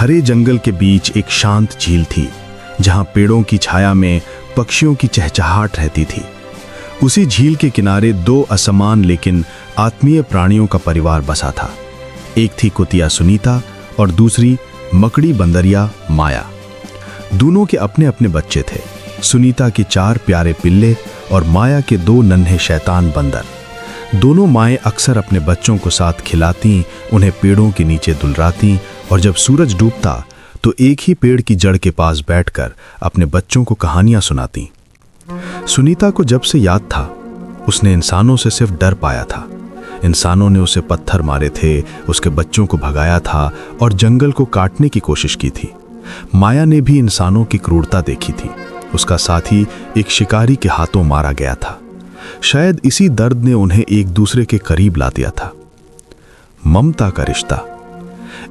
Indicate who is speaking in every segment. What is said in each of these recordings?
Speaker 1: हरे जंगल के बीच एक शांत झील थी, जहां पेड़ों की छाया में पक्षियों की चहचहाट रहती थी। उसी झील के किनारे दो असमान लेकिन आत्मीय प्राणियों का परिवार बसा था। एक थी कुतिया सुनीता और दूसरी मकड़ी बंदरिया माया। दोनों के अपने अपने बच्चे थे। सुनीता के 4 प्यारे पिल्ले और माया के 2 नन्हे शैतान बंदर। दोनों माएँ अक्सर अपने बच्चों को साथ खिलाती, उन्हें पेड़ों के नीचे दुलराती और जब सूरज डूबता तो एक ही पेड़ की जड़ के पास बैठकर अपने बच्चों को कहानियां सुनाती। सुनीता को जब से याद था, उसने इंसानों से सिर्फ डर पाया था। इंसानों ने उसे पत्थर मारे थे, उसके बच्चों को भगाया था और जंगल को काटने की कोशिश की थी। माया ने भी इंसानों की क्रूरता देखी थी। उसका साथी एक शिकारी के हाथों मारा गया था। शायद इसी दर्द ने उन्हें एक दूसरे के करीब ला दिया था। ममता का रिश्ता।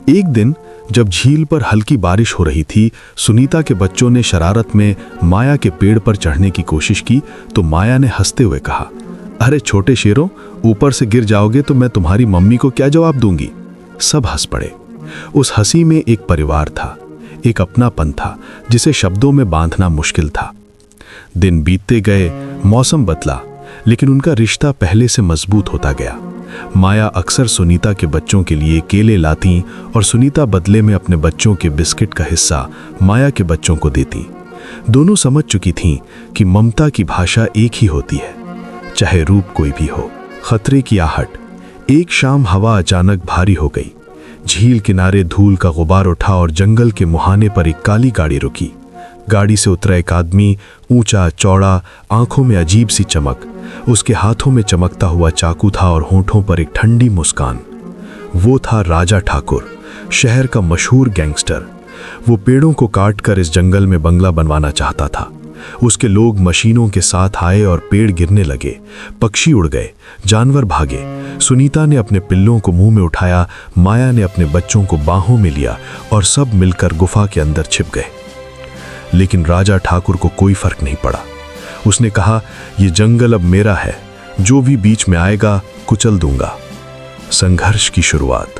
Speaker 1: एक दिन जब झील पर हल्की बारिश हो रही थी, सुनीता के बच्चों ने शरारत में माया के पेड़ पर चढ़ने की कोशिश की तो माया ने हंसते हुए कहा, अरे छोटे शेरों, ऊपर से गिर जाओगे तो मैं तुम्हारी मम्मी को क्या जवाब दूंगी। सब हंस पड़े। उस हंसी में एक परिवार था, एक अपनापन था जिसे शब्दों में बांधना मुश्किल था। दिन बीतते गए, मौसम बदला, लेकिन उनका रिश्ता पहले से मजबूत होता गया। माया अक्सर सुनीता के बच्चों के लिए केले लाती और सुनीता बदले में अपने बच्चों के बिस्किट का हिस्सा माया के बच्चों को देती। दोनों समझ चुकी थीं कि ममता की भाषा एक ही होती है, चाहे रूप कोई भी हो। खतरे की आहट। एक शाम हवा अचानक भारी हो गई। झील किनारे धूल का गुबार उठा और जंगल के मुहाने पर एक काली गाड़ी रुकी। गाड़ी से उतरा एक आदमी, ऊंचा चौड़ा, आंखों में अजीब सी चमक। उसके हाथों में चमकता हुआ चाकू था और होंठों पर एक ठंडी मुस्कान। वो था राजा ठाकुर, शहर का मशहूर गैंगस्टर। वो पेड़ों को काटकर इस जंगल में बंगला बनवाना चाहता था। उसके लोग मशीनों के साथ आए और पेड़ गिरने लगे, पक्षी उड़ गए, जानवर भागे। सुनीता ने अपने पिल्लों को मुंह में उठाया, माया ने अपने बच्चों को बाहों में लिया और सब मिलकर गुफा के अंदर छिप गए। लेकिन राजा ठाकुर को कोई फर्क नहीं पड़ा। उसने कहा, यह जंगल अब मेरा है, जो भी बीच में आएगा कुचल दूंगा। संघर्ष की शुरुआत।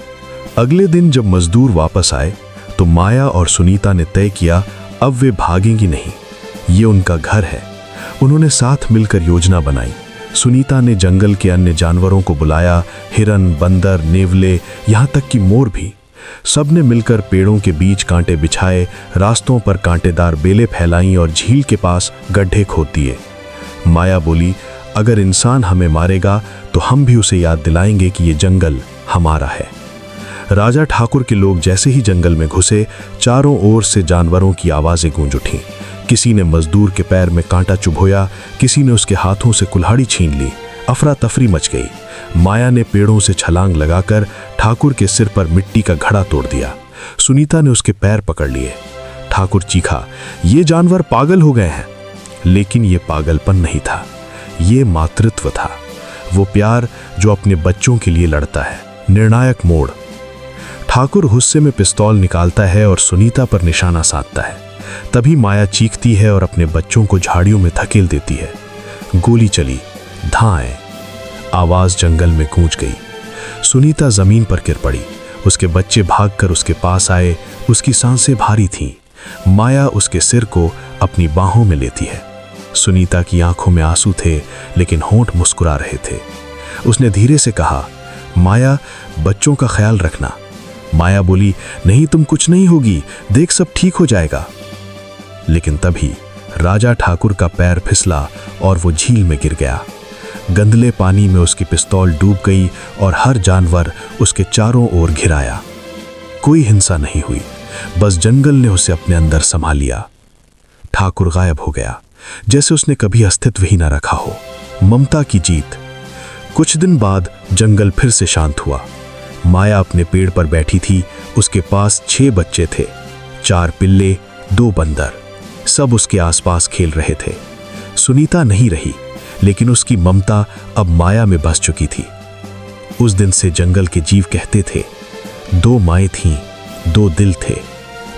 Speaker 1: अगले दिन जब मजदूर वापस आए तो माया और सुनीता ने तय किया, अब वे भागेंगी नहीं, ये उनका घर है। उन्होंने साथ मिलकर योजना बनाई। सुनीता ने जंगल के अन्य जानवरों को बुलाया, हिरन, बंदर, नेवले, यहाँ तक कि मोर भी। सबने मिलकर पेड़ों के बीच कांटे बिछाए, रास्तों पर कांटेदार बेलें फैलाईं और झील के पास गड्ढे खोद दिए। माया बोली, अगर इंसान हमें मारेगा तो हम भी उसे याद दिलाएंगे कि ये जंगल हमारा है। राजा ठाकुर के लोग जैसे ही जंगल में घुसे, चारों ओर से जानवरों की आवाजें गूंज उठीं। किसी ने मजदूर के पैर में कांटा चुभोया, किसी ने उसके हाथों से कुल्हाड़ी छीन ली। अफरा तफरी मच गई। माया ने पेड़ों से छलांग लगाकर ठाकुर के सिर पर मिट्टी का घड़ा तोड़ दिया। सुनीता ने उसके पैर पकड़ लिए। ठाकुर चीखा, ये जानवर पागल हो गए हैं। लेकिन ये पागलपन नहीं था, ये मातृत्व था। वो प्यार जो अपने बच्चों के लिए लड़ता है। निर्णायक मोड़। ठाकुर गुस्से में पिस्तौल निकालता है और सुनीता पर निशाना साधता है। तभी माया चीखती है और अपने बच्चों को झाड़ियों में धकेल देती है। गोली चली, धाएं। आवाज जंगल में गूंज गई। सुनीता जमीन पर गिर पड़ी। उसके बच्चे भागकर उसके पास आए। उसकी सांसें भारी थीं। माया उसके सिर को अपनी बाहों में लेती है। सुनीता की आंखों में आंसू थे, लेकिन होंठ मुस्कुरा रहे थे। उसने धीरे से कहा, माया, बच्चों का ख्याल रखना। माया बोली, नहीं, तुम कुछ नहीं होगी, देख सब ठीक हो जाएगा। लेकिन तभी राजा ठाकुर का पैर फिसला और वो झील में गिर गया। गंदले पानी में उसकी पिस्तौल डूब गई और हर जानवर उसके चारों ओर घिराया। कोई हिंसा नहीं हुई, बस जंगल ने उसे अपने अंदर संभाल लिया। ठाकुर गायब हो गया, जैसे उसने कभी अस्तित्व ही न रखा हो। ममता की जीत। कुछ दिन बाद जंगल फिर से शांत हुआ। माया अपने पेड़ पर बैठी थी। उसके पास 6 बच्चे थे, 4 पिल्ले, 2 बंदर। सब उसके आसपास खेल रहे थे। सुनीता नहीं रही, लेकिन उसकी ममता अब माया में बस चुकी थी। उस दिन से जंगल के जीव कहते थे, 2 माएँ थीं, 2 दिल थे,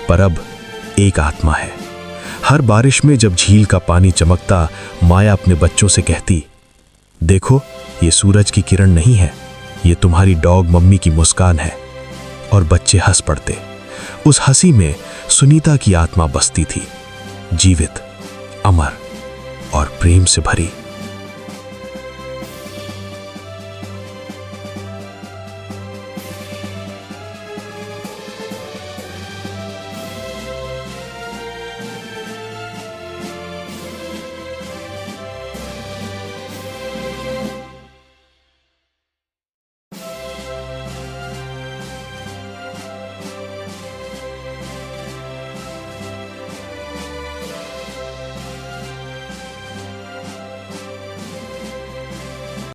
Speaker 1: पर अब एक आत्मा है। हर बारिश में जब झील का पानी चमकता, माया अपने बच्चों से कहती, देखो, ये सूरज की किरण नहीं है, ये तुम्हारी डॉग मम्मी की मुस्कान है। और बच्चे हंस पड़ते।
Speaker 2: उस हंसी में सुनीता की आत्मा बसती थी, जीवित, अमर और प्रेम से भरी।